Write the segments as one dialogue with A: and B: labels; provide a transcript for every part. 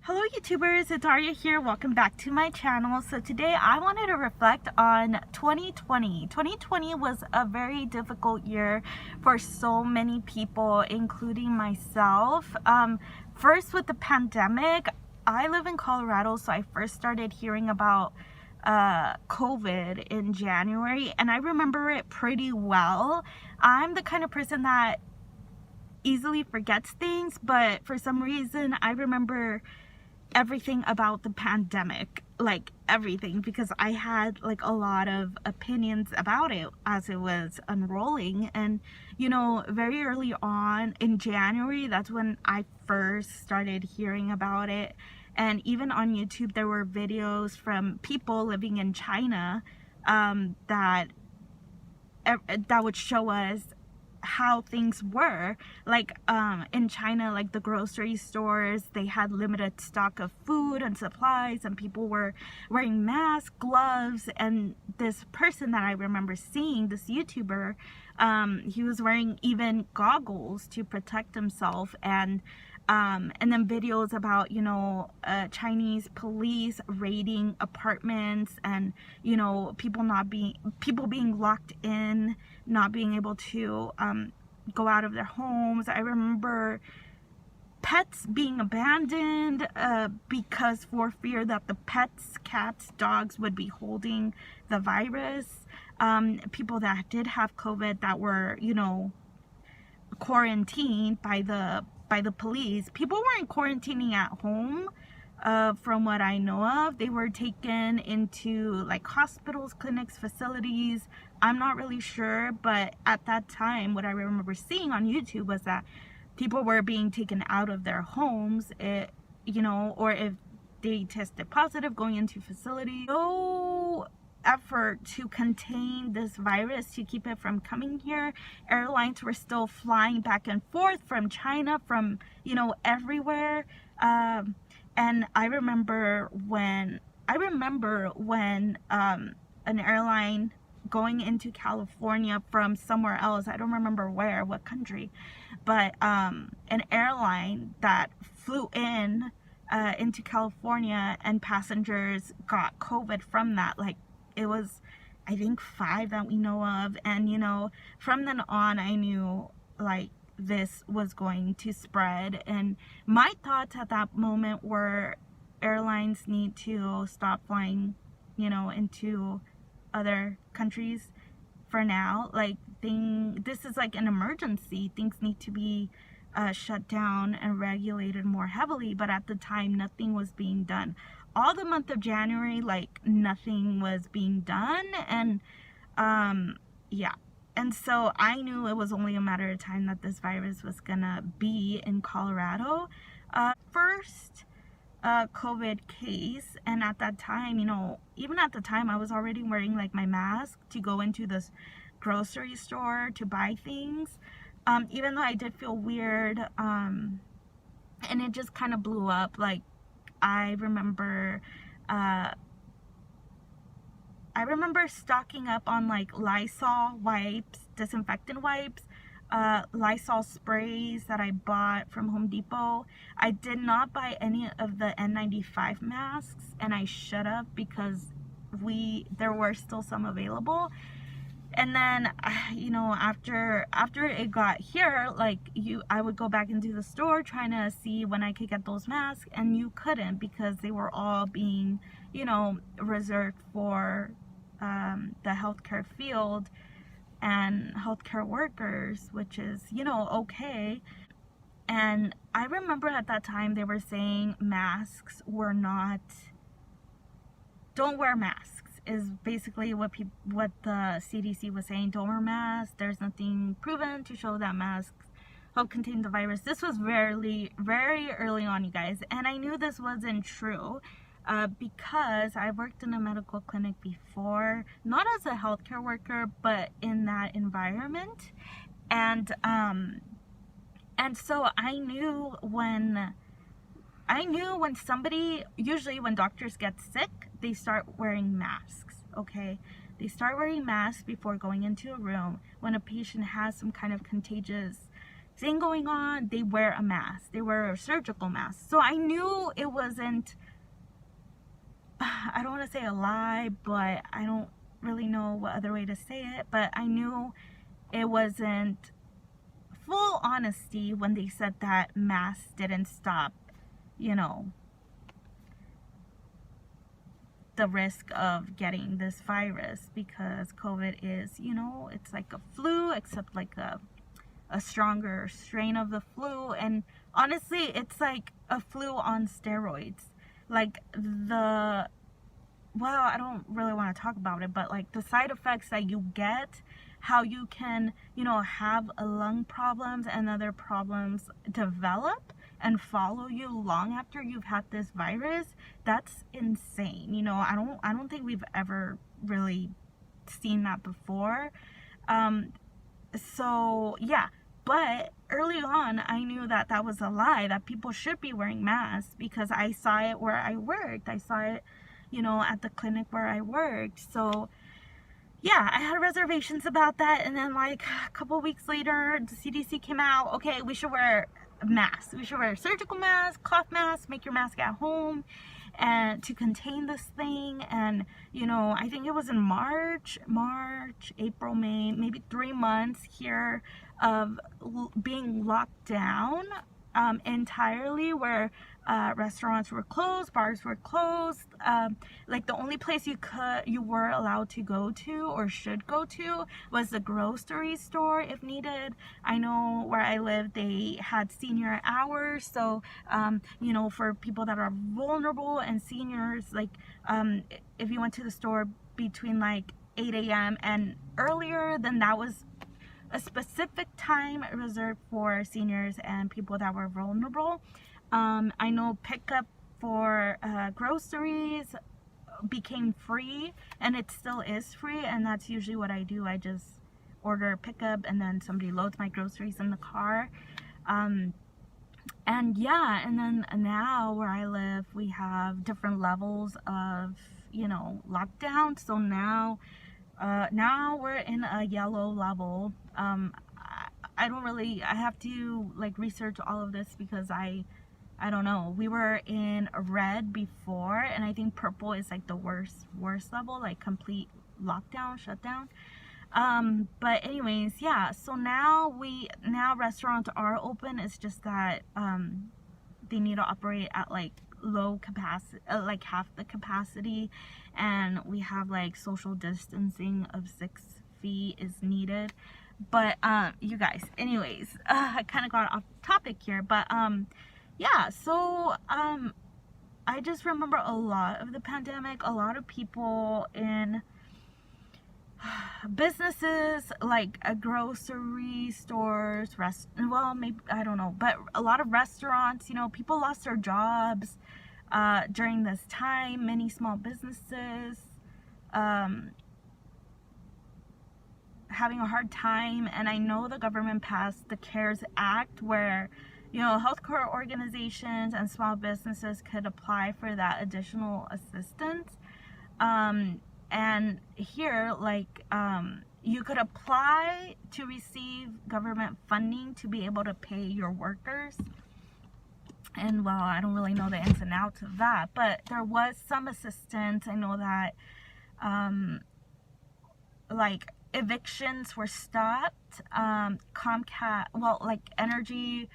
A: Hello YouTubers, it's Arya here. Welcome back to my channel. So today I wanted to reflect on 2020. 2020 was a very difficult year for so many people, including myself. First with the pandemic, I live in Colorado, so I first started hearing about COVID in January, and I remember it pretty well. I'm the kind of person that easily forgets things, but for some reason I remember everything about the pandemic, like everything, because I had like a lot of opinions about it as it was unrolling. And very early on in January, that's when I first started hearing about it. And even on YouTube there were videos from people living in China that would show us how things were like in China. Like the grocery stores, they had limited stock of food and supplies, and people were wearing masks, gloves. And this person that I remember seeing, this YouTuber, he was wearing even goggles to protect himself. And then videos about Chinese police raiding apartments, and people being locked in, not being able to go out of their homes. I remember pets being abandoned because for fear that the pets, cats, dogs would be holding the virus. People that did have COVID that were quarantined by the police. People weren't quarantining at home. From what I know of, they were taken into like hospitals, clinics, facilities. I'm not really sure, but at that time what I remember seeing on YouTube was that people were being taken out of their homes, or if they tested positive, going into facilities. No effort to contain this virus, to keep it from coming here. Airlines were still flying back and forth from China, from everywhere. And I remember when an airline going into California from somewhere else, I don't remember what country, but an airline that flew into California, and passengers got COVID from that. Like, it was, I think, 5 that we know of. And from then on I knew like this was going to spread. And my thoughts at that moment were, airlines need to stop flying into other countries for now. Like, this is like an emergency. Things need to be shut down and regulated more heavily. But at the time, nothing was being done. All the month of January, like, nothing was being done. And yeah. And so I knew it was only a matter of time that this virus was gonna be in Colorado. First COVID case. And at that time, even at the time, I was already wearing like my mask to go into this grocery store to buy things. Even though I did feel weird, and it just kind of blew up. Like, I remember stocking up on like Lysol wipes, disinfectant wipes, Lysol sprays that I bought from Home Depot. I did not buy any of the N95 masks, and I should have, because there were still some available. And then after it got here, like, I would go back into the store trying to see when I could get those masks, and you couldn't, because they were all being reserved for the healthcare field and healthcare workers, which is okay. And I remember at that time they were saying masks were not, don't wear masks, is basically what the CDC was saying. Don't wear masks. There's nothing proven to show that masks help contain the virus. This was very early on, you guys, and I knew this wasn't true because I worked in a medical clinic before, not as a healthcare worker, but in that environment. And so I knew when somebody, usually when doctors get sick, they start wearing masks, okay? They start wearing masks before going into a room when a patient has some kind of contagious thing going on, they wear a mask. They wear a surgical mask. So I knew it wasn't, I don't want to say a lie, but I don't really know what other way to say it, but I knew it wasn't full honesty when they said that masks didn't stop, you know, the risk of getting this virus, because COVID is, you know, it's like a flu, except like a stronger strain of the flu. And honestly, it's like a flu on steroids. Like the, well, I don't really want to talk about it, but like the side effects that you get, how you can, you know, have a lung problems and other problems develop and follow you long after you've had this virus, that's insane. You know, I don't think we've ever really seen that before. So yeah, but early on I knew that that was a lie, that people should be wearing masks, because I saw it where I worked. I saw it, you know, at the clinic where I worked. So yeah, I had reservations about that. And then like a couple weeks later, the CDC came out, okay, we should wear masks. We should wear a surgical mask, cloth mask, make your mask at home, and to contain this thing. And you know, I think it was in March, April, May, maybe 3 months here of being locked down entirely, where restaurants were closed, bars were closed. Like the only place you were allowed to go to or should go to was the grocery store if needed. I know where I live, they had senior hours, so you know, for people that are vulnerable and seniors, like if you went to the store between like 8 a.m. and earlier, then that was a specific time reserved for seniors and people that were vulnerable. I know pickup for groceries became free, and it still is free, and that's usually what I do. I just order pickup and then somebody loads my groceries in the car. And yeah, and then now where I live, we have different levels of, you know, lockdown. So now we're in a yellow level. I don't really, I have to like research all of this, because I don't know. We were in red before, and I think purple is like the worst level, like complete lockdown, shutdown. But anyways, yeah, so now restaurants are open. It's just that they need to operate at like low capacity, like half the capacity, and we have like social distancing of 6 feet is needed. But you guys, anyways, I kind of got off topic here, but yeah, so I just remember a lot of the pandemic. A lot of people in businesses like grocery stores, well, maybe, I don't know, but a lot of restaurants, you know, people lost their jobs during this time. Many small businesses having a hard time. And I know the government passed the CARES Act, where, you know, healthcare organizations and small businesses could apply for that additional assistance. And here, like, you could apply to receive government funding to be able to pay your workers. And well, I don't really know the ins and outs of that, but there was some assistance. I know that like evictions were stopped. Comcast, well, like energy,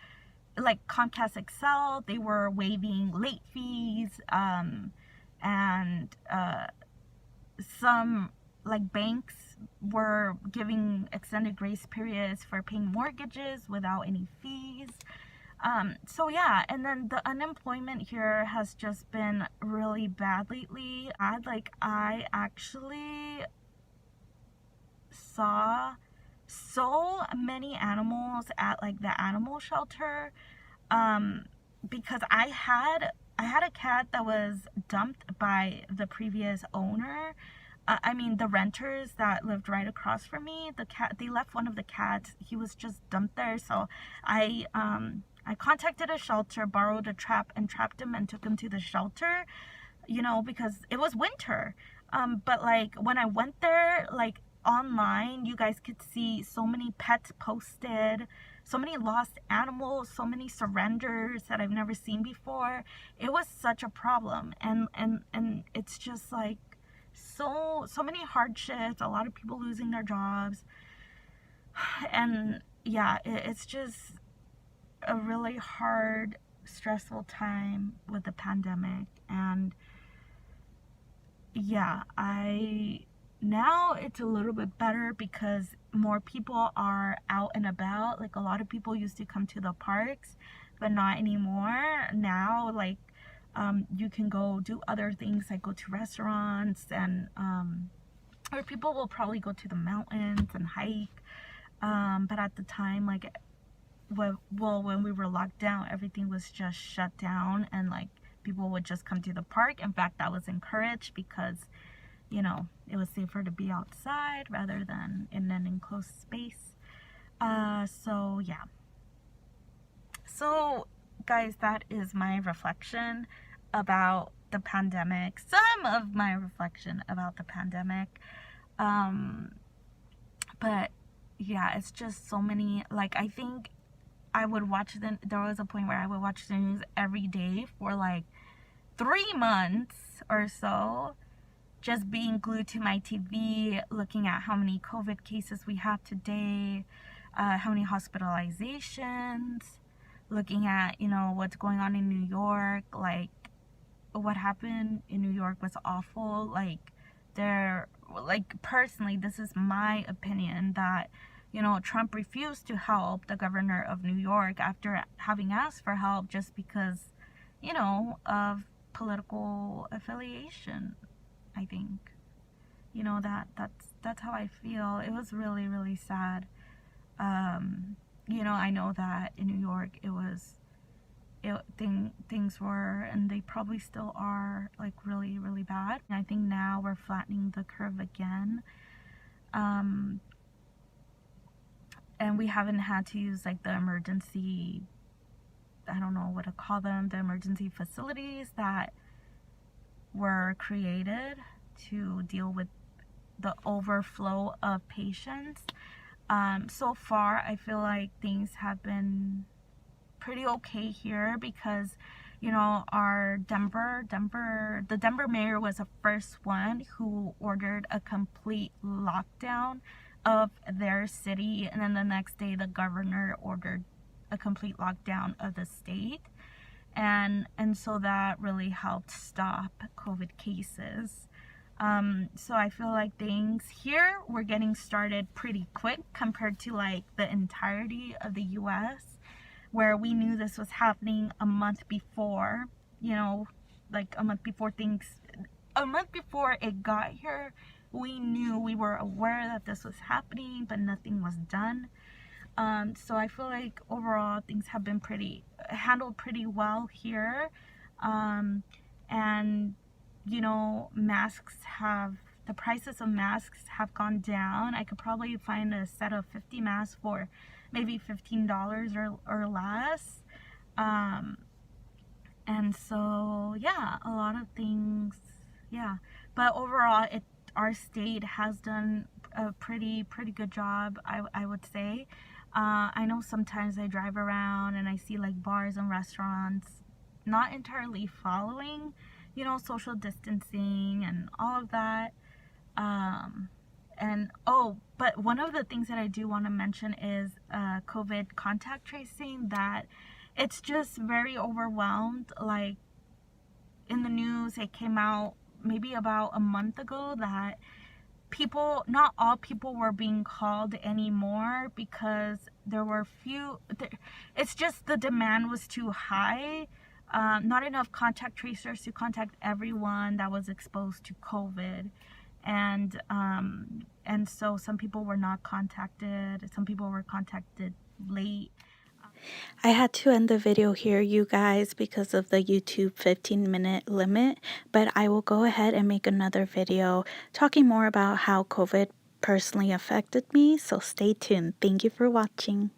A: like Comcast Excel, they were waiving late fees, and some like banks were giving extended grace periods for paying mortgages without any fees. So yeah, and then the unemployment here has just been really bad lately. I actually saw so many animals at like the animal shelter, because I had a cat that was dumped by the previous owner. I mean, the renters that lived right across from me, they left one of the cats. He was just dumped there. So I contacted a shelter, borrowed a trap, and trapped him and took him to the shelter, you know, because it was winter. But like when I went there, like online, you guys could see so many pets posted, so many lost animals, so many surrenders that I've never seen before. It was such a problem, and it's just like so many hardships, a lot of people losing their jobs, and yeah, it's just a really hard, stressful time with the pandemic. And yeah, now it's a little bit better because more people are out and about. Like, a lot of people used to come to the parks, but not anymore. Now, like, you can go do other things, like go to restaurants, and or people will probably go to the mountains and hike. But at the time, like, when we were locked down, everything was just shut down, and like people would just come to the park. In fact, that was encouraged because, you know, it was safer to be outside rather than in an enclosed space. So yeah. So guys, that is my reflection about the pandemic. Some of my reflection about the pandemic. But yeah, it's just so many, like, I think I would watch there was a point where I would watch the news every day for like 3 months or so, just being glued to my TV, looking at how many COVID cases we have today, how many hospitalizations, looking at, you know, what's going on in New York. Like, what happened in New York was awful. Like, personally, this is my opinion, that, you know, Trump refused to help the governor of New York after having asked for help just because, you know, of political affiliation, I think. You know, that's how I feel. It was really, really sad. You know, I know that in New York things were, and they probably still are, like, really, really bad. And I think now we're flattening the curve again. And we haven't had to use, like, the emergency, I don't know what to call them, the emergency facilities that were created to deal with the overflow of patients. So far, I feel like things have been pretty okay here because, you know, the Denver mayor was the first one who ordered a complete lockdown of their city, and then the next day the governor ordered a complete lockdown of the state, and so that really helped stop COVID cases. So I feel like things here were getting started pretty quick compared to, like, the entirety of the US, where we knew this was happening a month before, you know, like a month before it got here. We were aware that this was happening, but nothing was done. So I feel like overall things have been handled pretty well here. And, you know, the prices of masks have gone down. I could probably find a set of 50 masks for maybe $15 or less. And so, yeah, a lot of things, yeah. But overall, our state has done a pretty good job, I would say. I know sometimes I drive around and I see, like, bars and restaurants not entirely following, you know, social distancing and all of that. But one of the things that I do want to mention is COVID contact tracing, that it's just very overwhelmed. Like, in the news, it came out maybe about a month ago that not all people were being called anymore because it's just the demand was too high. Not enough contact tracers to contact everyone that was exposed to COVID. And so some people were not contacted. Some people were contacted late. I had to end the video here, you guys, because of the YouTube 15-minute limit, but I will go ahead and make another video talking more about how COVID personally affected me, so stay tuned. Thank you for watching.